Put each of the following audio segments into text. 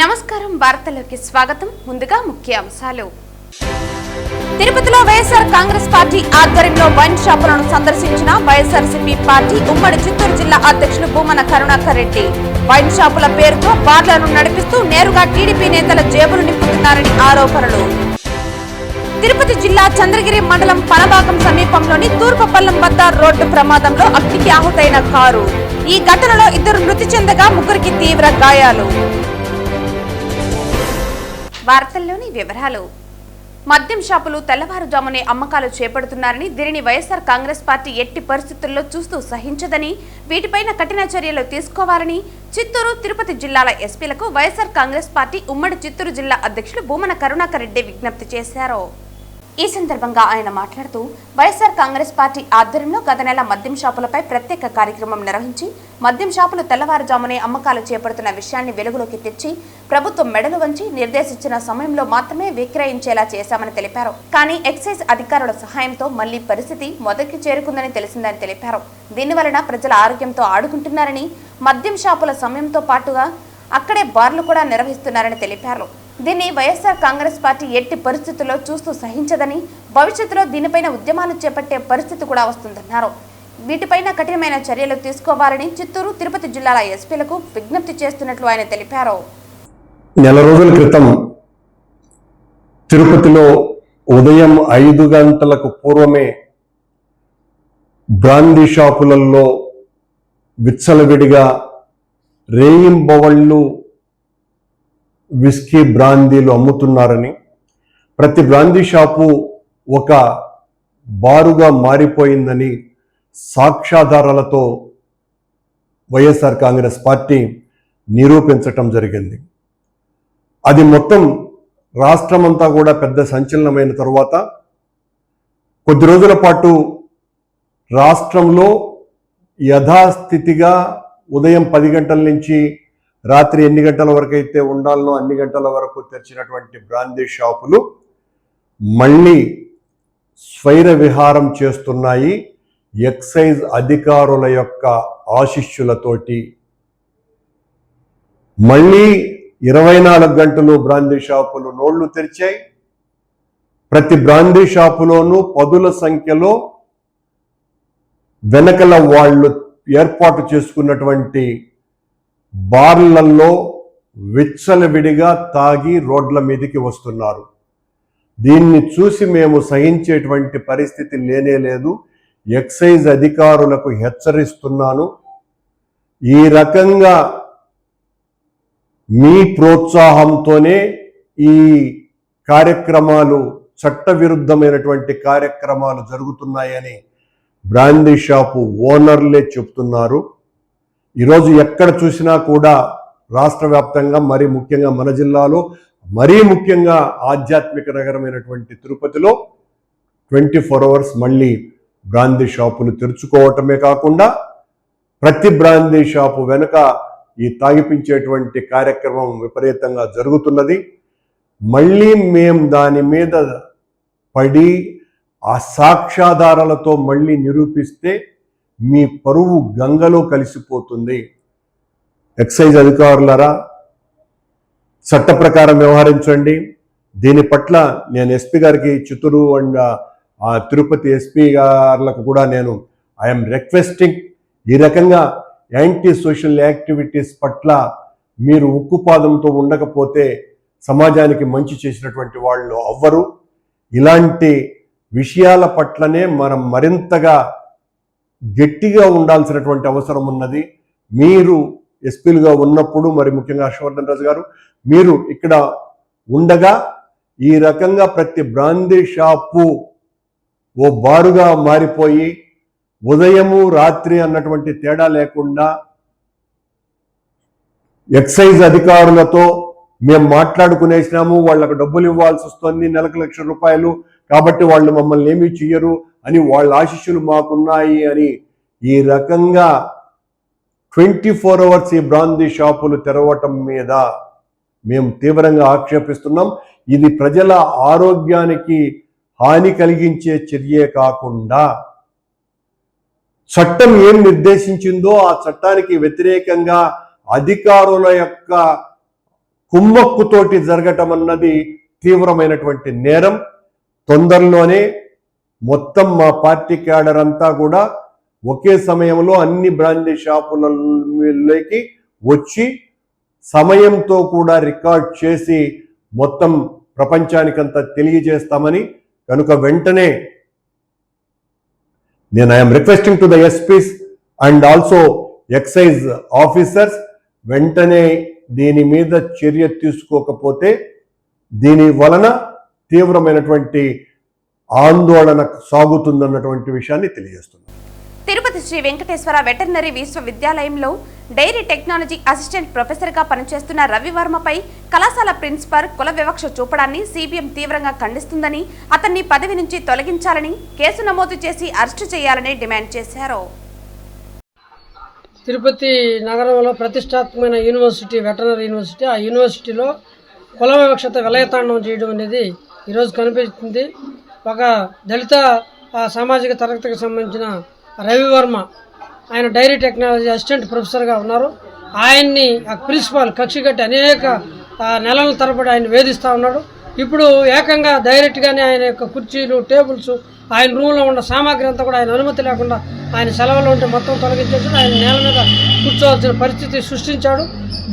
నమస్కారం, వార్తల్లోకి స్వాగతం. ముందుగా ముఖ్య అంశాలు. తిరుపతిలో వైఎస్ఆర్ కాంగ్రెస్ పార్టీ ఆధ్వర్యంలో వైన్ షాపులను సందర్శించిన వైఎస్ఆర్సీపీ పార్టీ ఉమ్మడి చిత్తూరు జిల్లా అధ్యక్షులు భూమన కరుణాకర్ రెడ్డి. వైన్ షాపుల పేరుతో బార్లను నడిపిస్తూ నేరుగా టీడీపీ నేతల జేబులు నింపుతున్నారని ఆరోపణలు. తిరుపతి జిల్లా చంద్రగిరి మండలం పనబాగం సమీపంలోని తూర్పుపల్లం వద్ద రోడ్డు ప్రమాదంలో అగ్నికి ఆహుతైన కారు. ఈ ఘటనలో 2 మృతి చెందగా 3కి తీవ్ర గాయాలు. వార్తల్లోని వివరాలు. మద్యం షాపులు తెల్లవారుజామునే అమ్మకాలు చేపడుతున్నారని, దీనిని వైఎస్ఆర్ కాంగ్రెస్ పార్టీ ఎట్టి పరిస్థితుల్లో చూస్తూ సహించదని, వీటిపైన కఠిన చర్యలు తీసుకోవాలని చిత్తూరు, తిరుపతి జిల్లాల ఎస్పీలకు వైఎస్ఆర్ కాంగ్రెస్ పార్టీ ఉమ్మడి చిత్తూరు జిల్లా అధ్యక్షులు భూమన కరుణాకర్ రెడ్డి విజ్ఞప్తి చేశారు. ఈ సందర్భంగా ఆయన మాట్లాడుతూ, వైఎస్ఆర్ కాంగ్రెస్ పార్టీ ఆధ్వర్యంలో గత నెల మద్యం షాపులపై ప్రత్యేక కార్యక్రమం నిర్వహించి మద్యం షాపులు తెల్లవారుజామునే అమ్మకాలు చేపడుతున్న విషయాన్ని వెలుగులోకి తెచ్చి ప్రభుత్వం మెడలు వంచి నిర్దేశించిన సమయంలో మాత్రమే విక్రయించేలా చేశామని తెలిపారు. కానీ ఎక్సైజ్ అధికారుల సహాయంతో మళ్లీ పరిస్థితి మొదటికి చేరుకుందని తెలిసిందని తెలిపారు. దీనివలన ప్రజల ఆరోగ్యంతో ఆడుకుంటున్నారని, మద్యం షాపుల సమయంతో పాటుగా అక్కడే బార్లు కూడా నిర్వహిస్తున్నారని తెలిపారు. దీన్ని వైఎస్ఆర్ కాంగ్రెస్ పార్టీ ఎట్టి పరిస్థితుల్లో చూస్తూ సహించదని, భవిష్యత్తులో దీనిపైన ఉద్యమాలు చేపట్టే పరిస్థితి కూడా వస్తుందన్నారు. వీటిపైన కఠినమైన చర్యలు తీసుకోవాలని చిత్తూరు, తిరుపతి జిల్లాల ఎస్పీలకు విజ్ఞప్తి చేస్తున్నట్లు ఆయన తెలిపారు. నెల రోజుల క్రితం తిరుపతిలో ఉదయం 5 గంటలకు పూర్వమే బ్రాందీ షాపులలో విచ్చలవిడిగా రేయింబవళ్ళు విస్కీ బ్రాందీలు అమ్ముతున్నారని, ప్రతి బ్రాందీ షాపు ఒక బారుగా మారిపోయిందని సాక్ష్యాధారాలతో వైఎస్ఆర్ కాంగ్రెస్ పార్టీ నిరూపించటం జరిగింది. అది మొత్తం రాష్ట్రమంతా కూడా పెద్ద సంచలనమైన తరువాత కొద్ది రోజుల పాటు రాష్ట్రంలో యథాస్థితిగా ఉదయం 10 గంటల నుంచి రాత్రి ఎన్ని గంటల వరకు అయితే ఉండాలనో అన్ని గంటల వరకు తెరిచినటువంటి బ్రాందీ షాపులు మళ్ళీ స్వైర విహారం చేస్తున్నాయి. ఎక్సైజ్ అధికారుల యొక్క ఆశీస్సులతోటి మళ్ళీ 24 గంటలు బ్రాందీ షాపులు నోళ్లు తెరిచాయి. ప్రతి బ్రాందీ షాపులోనూ పదుల సంఖ్యలో వెనకల వాళ్ళు ఏర్పాటు చేసుకున్నటువంటి బార్లలో విచ్చలవిడిగా తాగి రోడ్ల మీదకి వస్తున్నారు. దీన్ని చూసి మేము సహించేటువంటి పరిస్థితి లేనే లేదు. ఎక్సైజ్ అధికారులకు హెచ్చరిస్తున్నాను. ఈ రకంగా మీ ప్రోత్సాహంతోనే ఈ కార్యక్రమాలు, చట్టవిరుద్ధమైనటువంటి కార్యక్రమాలు జరుగుతున్నాయని బ్రాందీ షాపు ఓనర్లే చెప్తున్నారు. ఈరోజు ఎక్కడ చూసినా కూడా రాష్ట్ర వ్యాప్తంగా, మరీ ముఖ్యంగా మన జిల్లాలో, మరీ ముఖ్యంగా ఆధ్యాత్మిక నగరమైనటువంటి తిరుపతిలో 24 అవర్స్ మళ్ళీ బ్రాందీ షాపులు తెరుచుకోవటమే కాకుండా ప్రతి బ్రాందీ షాపు వెనుక ఈ తాగిపించేటువంటి కార్యక్రమం విపరీతంగా జరుగుతున్నది. మళ్ళీ మేము దాని మీద పడి ఆ సాక్ష్యాధారాలతో మళ్ళీ నిరూపిస్తే మీ పరువు గంగలో కలిసిపోతుంది. ఎక్సైజ్ అధికారులారా, చట్ట ప్రకారం వ్యవహరించండి. దీని పట్ల నేను ఎస్పీ గారికి, చిత్తూరు అండ్ తిరుపతి ఎస్పీ గారులకు కూడా నేను ఐఎమ్ రిక్వెస్టింగ్, ఈ రకంగా యాంటీ సోషల్ యాక్టివిటీస్ పట్ల మీరు ఉక్కుపాదంతో ఉండకపోతే సమాజానికి మంచి చేసినటువంటి వాళ్ళు అవ్వరు. ఇలాంటి విషయాల పట్లనే మనం మరింతగా గట్టిగా ఉండాల్సినటువంటి అవసరం ఉన్నది. మీరు ఎస్పీలుగా ఉన్నప్పుడు, మరి ముఖ్యంగా హర్షవర్ధన్ రాజు గారు, మీరు ఇక్కడ ఉండగా ఈ రకంగా ప్రతి బ్రాందీ షాపు ఓ బారుగా మారిపోయి ఉదయము రాత్రి అన్నటువంటి తేడా లేకుండా ఎక్సైజ్ అధికారులతో మేము మాట్లాడుకునేసినాము, వాళ్ళకు డబ్బులు ఇవ్వాల్సి వస్తుంది, నెలకు ₹1,00,000, కాబట్టి వాళ్ళు మమ్మల్ని ఏమీ చెయ్యరు అని వాళ్ళ ఆశీస్సులు మాకున్నాయి అని ఈ రకంగా 24 అవర్స్ ఈ బ్రాందీ షాపులు తెరవటం మీద మేము తీవ్రంగా ఆక్షేపిస్తున్నాం. ఇది ప్రజల ఆరోగ్యానికి హాని కలిగించే చర్యే కాకుండా చట్టం ఏం నిర్దేశించిందో ఆ చట్టానికి వ్యతిరేకంగా అధికారుల యొక్క కుమ్మక్కుతోటి జరగటం అన్నది తీవ్రమైనటువంటి నేరం. తొందరలోనే మొత్తం మా పార్టీ క్యాడర్ అంతా కూడా ఒకే సమయంలో అన్ని బ్రాందీ షాపులలోకి వచ్చి సమయంతో కూడా రికార్డ్ చేసి మొత్తం ప్రపంచానికంతా తెలియజేస్తామని, కనుక వెంటనే నేను I'm requesting to the SPs and also excise officers, వెంటనే దీని మీద చర్య తీసుకోకపోతే దీని వలన తీవ్రమైనటువంటి ఆందోళన సాగుతుందన్నటువంటి విషయాన్ని తెలియజేస్తున్నాను. తిరుపతి శ్రీ వెంకటేశ్వర వెటర్నరీ విశ్వవిద్యాలయంలో డైరీ టెక్నాలజీ అసిస్టెంట్ ప్రొఫెసర్గా పనిచేస్తున్న రవివర్మపై కళాశాల ప్రిన్సిపల్ కుల వివక్ష చూపడాన్ని సిపిఎం తీవ్రంగా ఖండిస్తుందని, అతన్ని పదవి నుంచి తొలగించాలని, కేసు నమోదు చేసి అరెస్టు చేయాలని డిమాండ్ చేశారు. తిరుపతి నగరంలో ప్రతిష్టాత్మకమైన యూనివర్సిటీ వెటర్నరీ యూనివర్సిటీ, ఆ యూనివర్సిటీలో కుల వివక్షత విలయతాండవం చేయడం అనేది ఈరోజు కనిపిస్తుంది. ఒక దళిత సామాజిక తరగతికి సంబంధించిన రవివర్మ, ఆయన డైరీ టెక్నాలజీ అసిస్టెంట్ ప్రొఫెసర్గా ఉన్నారు. ఆయన్ని ఆ ప్రిన్సిపాల్ కక్షి కట్టి అనేక నెలల తరబడి ఆయన వేధిస్తూ ఉన్నాడు. ఇప్పుడు ఏకంగా డైరెక్ట్గానే ఆయన యొక్క కుర్చీలు, టేబుల్స్, ఆయన రూమ్లో ఉన్న సామాగ్రి అంతా కూడా ఆయన అనుమతి లేకుండా ఆయన సెలవులో ఉంటే మొత్తం తొలగించేసి ఆయన నేల మీద కూర్చోవాల్సిన పరిస్థితి సృష్టించాడు.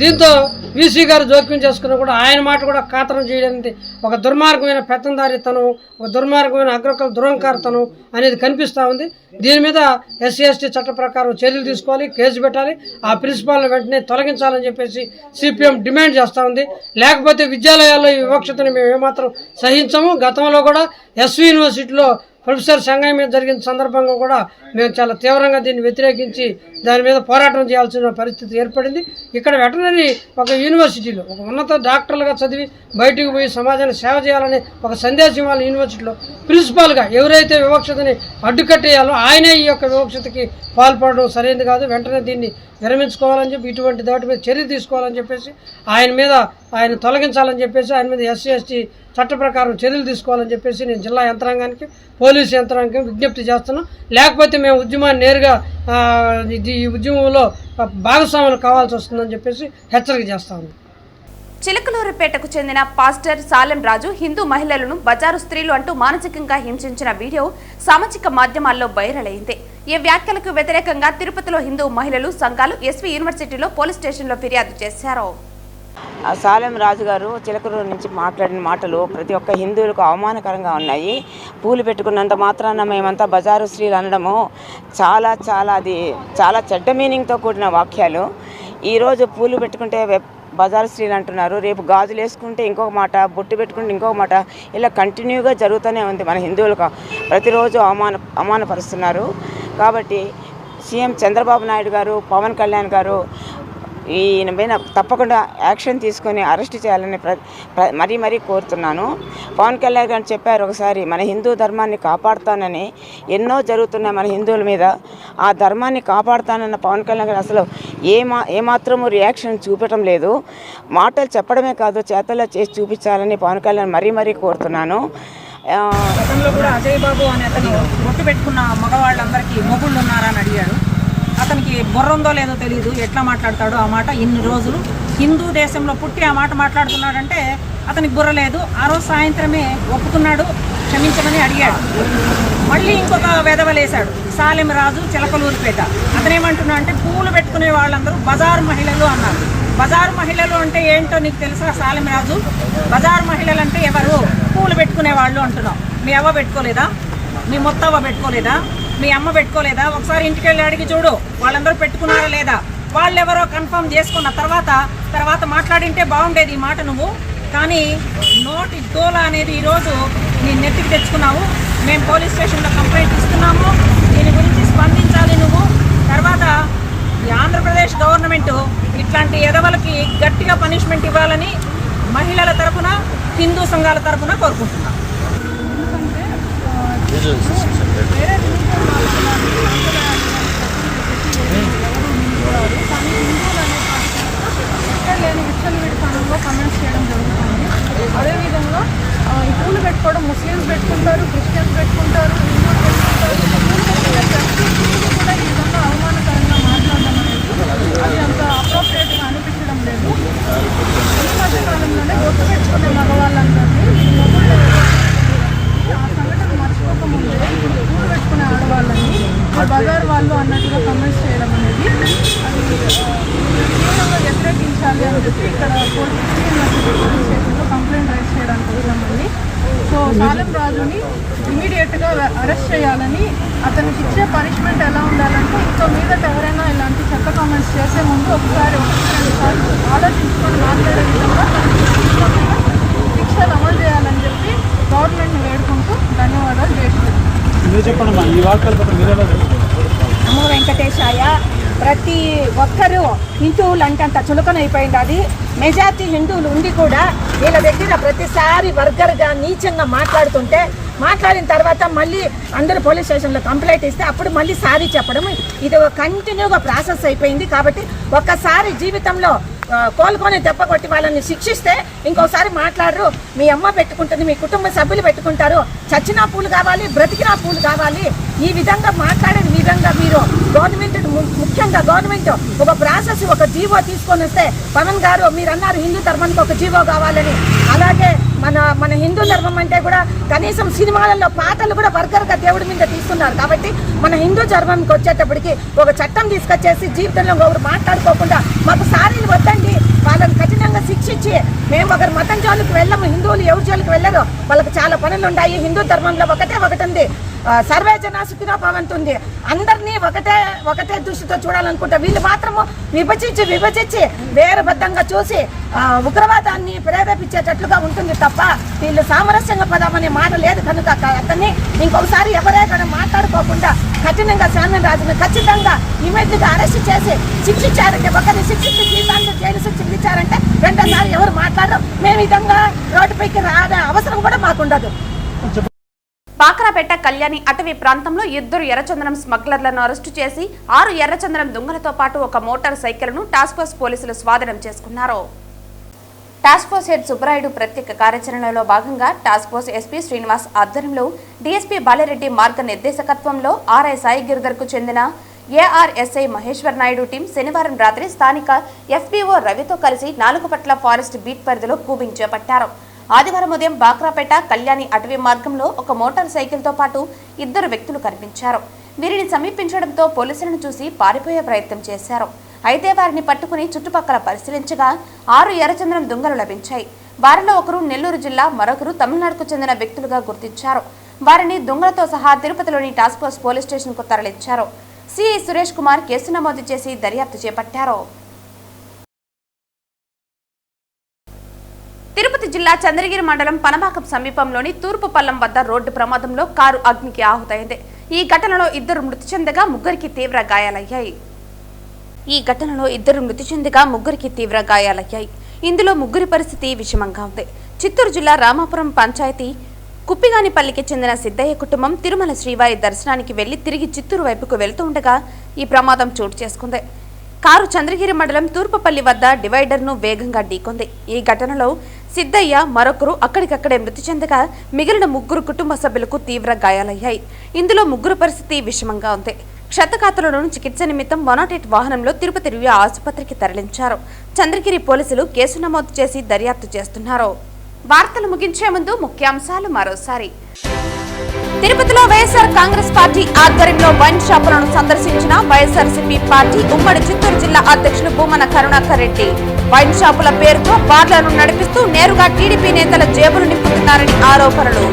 దీంతో వీసీ గారు జోక్యం చేసుకున్నా కూడా ఆయన మాట కూడా ఖాతరం చేయడానికి ఒక దుర్మార్గమైన పెత్తందారితనం, ఒక దుర్మార్గమైన అగ్రకుల దురంకారతనం అనేది కనిపిస్తూ ఉంది. దీని మీద ఎస్సీ ఎస్టీ చట్ట ప్రకారం చర్యలు తీసుకోవాలి, కేసు పెట్టాలి, ఆ ప్రిన్సిపాల్ని వెంటనే తొలగించాలని చెప్పేసి సిపిఎం డిమాండ్ చేస్తూ ఉంది. లేకపోతే విద్యాలయాల్లో ఈ వివక్షతని మేము ఏమాత్రం సహించము. గతంలో కూడా ఎస్వి యూనివర్సిటీలో ప్రొఫెసర్ సంఘం మీద జరిగిన సందర్భంగా కూడా మేము చాలా తీవ్రంగా దీన్ని వ్యతిరేకించి దాని మీద పోరాటం చేయాల్సిన పరిస్థితి ఏర్పడింది. ఇక్కడ వెటర్నరీ ఒక యూనివర్సిటీలో ఒక ఉన్నత డాక్టర్లుగా చదివి బయటకు పోయి సమాజాన్ని సేవ చేయాలనే ఒక సందేశం వాళ్ళ యూనివర్సిటీలో ప్రిన్సిపాల్గా ఎవరైతే వివక్షతని అడ్డుకట్టేయాలో ఆయనే ఈ యొక్క వివక్షతకి పాల్పడడం సరైనది కాదు. వెంటనే దీన్ని విరమించుకోవాలని చెప్పి, ఇటువంటి దాటి మీద చర్య తీసుకోవాలని చెప్పేసి, ఆయన తొలగించాలని చెప్పేసి, ఆయన మీద ఎస్సీ ఎస్టీ చట్ట ప్రకారం చర్యలు తీసుకోవాలని చెప్పేసి నేను జిల్లా యంత్రాంగానికి, పోలీసు యంత్రాంగానికి విజ్ఞప్తి చేస్తున్నాం. లేకపోతే మేము ఉద్యమాన్ని నేరుగా ఈ ఉద్యమంలో భాగస్వాములు కావాల్సి వస్తుందని చెప్పేసి హెచ్చరిక చేస్తాము. చిలకలూరుపేటకు చెందిన పాస్టర్ సాలెం రాజు హిందూ మహిళలను బజారు స్త్రీలు అంటూ మానసికంగా హింసించిన వీడియో సామాజిక మాధ్యమాల్లో వైరల్ అయింది. ఈ వ్యాఖ్యలకు వ్యతిరేకంగా తిరుపతిలో హిందూ మహిళలు సంఘాలు ఎస్వి యూనివర్సిటీలో పోలీస్ స్టేషన్లో ఫిర్యాదు చేశారు. సాలెం రాజు గారు చిలకలూరు నుంచి మాట్లాడిన మాటలు ప్రతి ఒక్క హిందువులకు అవమానకరంగా ఉన్నాయి. పూలు పెట్టుకున్నంత మాత్రాన మేమంతా బజారు స్త్రీలు అనడము అది చాలా చెడ్డ మీనింగ్తో కూడిన వాక్యాలు. ఈరోజు పూలు పెట్టుకుంటే బజారు స్త్రీలు అంటున్నారు, రేపు గాజులు వేసుకుంటే ఇంకొక మాట, బొట్టు పెట్టుకుంటే ఇంకొక మాట, ఇలా కంటిన్యూగా జరుగుతూనే ఉంది. మన హిందువులకు ప్రతిరోజు అవమానపరుస్తున్నారు. కాబట్టి సీఎం చంద్రబాబు నాయుడు గారు, పవన్ కళ్యాణ్ గారు ఈయన పైన తప్పకుండా యాక్షన్ తీసుకొని అరెస్ట్ చేయాలని మరీ కోరుతున్నాను. పవన్ కళ్యాణ్ గారు చెప్పారు ఒకసారి, మన హిందూ ధర్మాన్ని కాపాడుతానని. ఎన్నో జరుగుతున్నాయి మన హిందువుల మీద. ఆ ధర్మాన్ని కాపాడుతానన్న పవన్ కళ్యాణ్ గారు అసలు ఏమాత్రము రియాక్షన్ చూపటం లేదు. మాటలు చెప్పడమే కాదు, చేతల్లో చేసి చూపించాలని పవన్ కళ్యాణ్ మరీ కోరుతున్నాను. గతంలో కూడా అజయ్ బాబు అనే అతను బొట్టు పెట్టుకున్న మగవాళ్ళందరికీ మొగుళ్ళు ఉన్నారని అడిగాడు. అతనికి బుర్ర ఉందో లేదో తెలియదు, ఎట్లా మాట్లాడతాడో ఆ మాట. ఇన్ని రోజులు హిందూ దేశంలో పుట్టి ఆ మాట మాట్లాడుతున్నాడంటే అతనికి బుర్ర లేదు. ఆ రోజు సాయంత్రమే ఒప్పుకున్నాడు, క్షమించమని అడిగాడు. మళ్ళీ ఇంకొక వెధవలేశాడు, సాలెం రాజు, చిలకలూరుపేట. అతనేమంటున్నా అంటే పూలు పెట్టుకునే వాళ్ళందరూ బజారు మహిళలు అన్నారు. బజారు మహిళలు అంటే ఏంటో నీకు తెలుసా సాలెం రాజు? బజారు మహిళలు అంటే ఎవరు? పూలు పెట్టుకునే వాళ్ళు అంటున్నావు. మీ అవ్వ పెట్టుకోలేదా? మీ మొత్తవ్వ పెట్టుకోలేదా? మీ అమ్మ పెట్టుకోలేదా? ఒకసారి ఇంటికి వెళ్ళి అడిగి చూడు, వాళ్ళందరూ పెట్టుకున్నారా లేదా? వాళ్ళెవరో కన్ఫర్మ్ చేసుకున్న తర్వాత మాట్లాడింటే బాగుండేది ఈ మాట నువ్వు. కానీ నోటి దోల అనేది ఈరోజు నీ నెత్తికి తెచ్చుకున్నావు. మేము పోలీస్ స్టేషన్లో కంప్లైంట్ ఇస్తున్నాము, దీని గురించి స్పందించాలి నువ్వు. తర్వాత ఈ ఆంధ్రప్రదేశ్ గవర్నమెంట్ ఇట్లాంటి ఎదవలకి గట్టిగా పనిష్మెంట్ ఇవ్వాలని మహిళల తరఫున, హిందూ సంఘాల తరఫున కోరుకుంటున్నాం. లేని విచ్చలవిడితనంలో కమెంట్స్ చేయడం జరుగుతుంది. అదేవిధంగా ఈ పూలు పెట్టుకోవడం ముస్లిమ్స్ పెట్టుకుంటారు, క్రిస్టియన్స్ పెట్టుకుంటారు, హిందూస్ పెట్టుకుంటారు. ప్రతి కూడా ఈ విధంగా అవమానకరంగా మాట్లాడడం అనేది అది అంత అప్రోప్రియేట్గా అనిపించడం లేదు. ఈ మధ్య ఇమీడియట్గా అరెస్ట్ చేయాలని, అతనికి ఇచ్చే పనిష్మెంట్ ఎలా ఉండాలంటే ఇంకో మీదట ఎవరైనా ఇలాంటి చెత్త కామెంట్స్ చేసే ముందు ఒకసారి 1-2 సార్లు ఆలోచించుకొని మాట్లాడే విధంగా శిక్షలు అమలు చేయాలని చెప్పి గవర్నమెంట్ని వేడుకుంటూ ధన్యవాదాలు చేస్తున్నాను. నమో వెంకటేశాయ. ప్రతి ఒక్కరూ హిందువులు అంటే అంత చులకనైపోయింది. అది మెజార్టీ హిందువులు ఉండి కూడా వీళ్ళ దగ్గర ప్రతిసారి వర్గర్గా నీచంగా మాట్లాడిన తర్వాత మళ్ళీ అందరూ పోలీస్ స్టేషన్లో కంప్లైంట్ ఇస్తే అప్పుడు మళ్ళీ సారీ చెప్పడం, ఇది కంటిన్యూగా ప్రాసెస్ అయిపోయింది. కాబట్టి ఒక్కసారి జీవితంలో కోలుకొని దెబ్బ కొట్టి వాళ్ళని శిక్షిస్తే ఇంకోసారి మాట్లాడరు. మీ అమ్మ పెట్టుకుంటుంది, మీ కుటుంబ సభ్యులు పెట్టుకుంటారు. చచ్చినా పూలు కావాలి, బ్రతికినా పూలు కావాలి. ఈ విధంగా మాట్లాడే విధంగా మీరు ముఖ్యంగా గవర్నమెంట్ ఒక ప్రాసెస్, ఒక జీవో తీసుకొని వస్తే, పవన్ గారు మీరు అన్నారు హిందూ ధర్మానికి ఒక జీవో కావాలని, అలాగే మన హిందూ ధర్మం అంటే కూడా కనీసం సినిమాలలో పాటలు కూడా వర్గర్గా దేవుడి మీద తీస్తున్నారు. కాబట్టి మన హిందూ ధర్మానికి వచ్చేటప్పటికి ఒక చట్టం తీసుకొచ్చేసి జీవితంలో ఒకరు మాట్లాడుకోకుండా మాకు సారీలు వద్దండి, వాళ్ళని కఠినంగా శిక్షించి మేము ఒకరి మతం జోలికి వెళ్ళము, హిందువులు ఎవరి జోలికి వెళ్ళరు, వాళ్ళకి చాలా పనులు ఉన్నాయి. హిందూ ధర్మంలో ఒకటి ఉంది, సర్వే జన సుఖినో భవంతుంది. అందరినీ ఒకటే దృష్టితో చూడాలనుకుంటా. వీళ్ళు మాత్రము విభజించి వేరుబద్ధంగా చూసి ఉగ్రవాదాన్ని ప్రేరేపించేటట్లుగా ఉంటుంది తప్ప వీళ్ళు సామరస్యంగా పదామనే మాట లేదు. కనుక అతన్ని ఇంకొకసారి ఎవరైనా మాట్లాడుకోకుండా కఠినంగా శామ్యం రాజుని ఖచ్చితంగా ఇమీడియట్గా అరెస్ట్ చేసి శిక్షించారంటే, ఒకరిని శిక్షించి జీవితాంతం జైలు శిక్ష ఇచ్చారంటే రెండోసారి ఎవరు మాట్లాడరు. మేము విధంగా రోడ్డుపైకి రానే అవసరం కూడా మాకుండదు. బాక్రాపేట కళ్యాణి అటవీ ప్రాంతంలో 2 ఎర్రచందనం స్మగ్లర్లను అరెస్టు చేసి 6 ఎర్రచందనం దొంగలతో పాటు ఒక మోటార్ సైకిల్ను టాస్క్ ఫోర్స్ పోలీసులు స్వాధీనం చేసుకున్నారు. టాస్క్ ఫోర్స్ హెడ్ సుబ్బరాయుడు ప్రత్యేక కార్యాచరణలో భాగంగా టాస్క్ ఫోర్స్ ఎస్పీ శ్రీనివాస్ ఆధ్వర్యంలో డీఎస్పీ బాలిరెడ్డి మార్గనిర్దేశకత్వంలో ఆర్ఐ సాయి గిరిధర్కు చెందిన ఏఆర్ఎస్ఐ మహేశ్వర్ నాయుడు టీం శనివారం రాత్రి స్థానిక ఎఫ్బీఓ రవితో కలిసి నాలుగుపట్ల ఫారెస్ట్ బీట్ పరిధిలో కూబింగ్ చేపట్టారు. ఆదివారం ఉదయం బాక్రాపేట కళ్యాణి అటవీ మార్గంలో ఒక మోటార్ సైకిల్తో పాటు 2 వ్యక్తులు కనిపించారు. వీరిని సమీపించడంతో పోలీసులను చూసి పారిపోయే ప్రయత్నం చేశారు. అయితే వారిని పట్టుకుని చుట్టుపక్కల పరిశీలించగా 6 ఎర్రచందనం దొంగలు లభించాయి. వారిలో ఒకరు నెల్లూరు జిల్లా, మరొకరు తమిళనాడుకు చెందిన వ్యక్తులుగా గుర్తించారు. వారిని దొంగలతో సహా తిరుపతిలోని టాస్క్ ఫోర్స్ పోలీస్ స్టేషన్కు తరలించారు. సిఐ సురేష్ కుమార్ కేసు నమోదు చేసి దర్యాప్తు చేపట్టారు. తిరుపతి జిల్లా చంద్రగిరి మండలం పనబాకం సమీపంలోని తూర్పుపల్లం వద్ద రోడ్డు ప్రమాదంలో కారు అగ్నికి ఆహుతైంది. ఈ ఘటనలో 2 మృతి చెందగా 3కి తీవ్ర గాయాలయ్యాయి. ఇందులో 3 పరిస్థితి విషమంగా ఉంది. చిత్తూరు జిల్లా రామాపురం పంచాయతీ కుప్పిగానిపల్లికి చెందిన సిద్ధయ్య కుటుంబం తిరుమల శ్రీవారి దర్శనానికి వెళ్లి తిరిగి చిత్తూరు వైపుకు వెళ్తూ ఉండగా ఈ ప్రమాదం చోటు చేసుకుంది. కారు చంద్రగిరి మండలం తూర్పుపల్లి వద్ద డివైడర్ను వేగంగా ఢీకొంది. ఈ ఘటనలో సిద్ధయ్య మరొకరు అక్కడికక్కడే మృతి చెందగా మిగిలిన 3 కుటుంబ సభ్యులకు తీవ్ర గాయాలయ్యాయి. ఇందులో 3 పరిస్థితి విషమంగా ఉంది. క్షతగాత్రులను చికిత్స నిమిత్తం 108 వాహనంలో తిరుపతి రుయా ఆసుపత్రికి తరలించారు. చంద్రగిరి పోలీసులు కేసు నమోదు చేసి దర్యాప్తు చేస్తున్నారు. వార్తలు ముగించే ముందు ముఖ్యాంశాలు మరోసారి. తిరుపతిలో వైఎస్ఆర్ కాంగ్రెస్ పార్టీ ఆధ్వర్యంలో వైన్ షాపులను సందర్శించిన వైఎస్ఆర్సీపీ పార్టీ ఉమ్మడి చిత్తూరు జిల్లా అధ్యక్షులు భూమన కరుణాకర్ రెడ్డి. వైన్ షాపుల పేరుతో బార్లను నడిపిస్తూ నేరుగా టీడీపీ నేతల జేబులు నింపుతున్నారని ఆరోపణలు.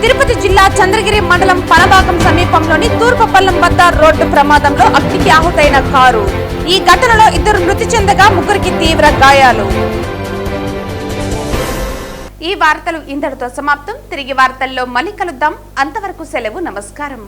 తిరుపతి జిల్లా చంద్రగిరి మండలం పనబాకం సమీపంలోని తూర్పుపల్లం వద్ద రోడ్డు ప్రమాదంలో అగ్నికి ఆహుతైన కారు. ఈ ఘటనలో 2 మృతి చెందగా 3కి తీవ్ర గాయాలు. ఈ వార్తలు ఇంతటితో సమాప్తం. తిరిగి వార్తల్లో మళ్ళీ కలుద్దాం. అంతవరకు సెలవు. నమస్కారం.